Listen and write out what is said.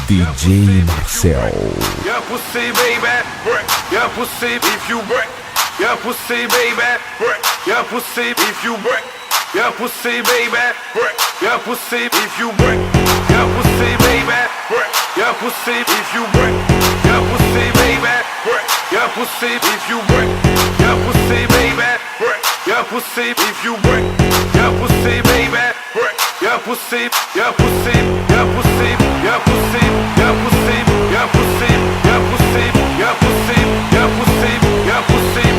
DJ Marcel. Your pussy, baby, break. Your pussy, if you break. Your pussy, baby, break. Your pussy, if you break. Your pussy, baby, break. Your pussy, if you break. Your pussy, baby, break. Your pussy, if you break. Your pussy, baby, break. Your pussy, if you break. Your pussy, baby, break. Your pussy, if you break. Your pussy, baby, break. Your pussy, your pussy, your pussy, your pussy, your pussy, your pussy, your pussy, your pussy, your pussy, your pussy.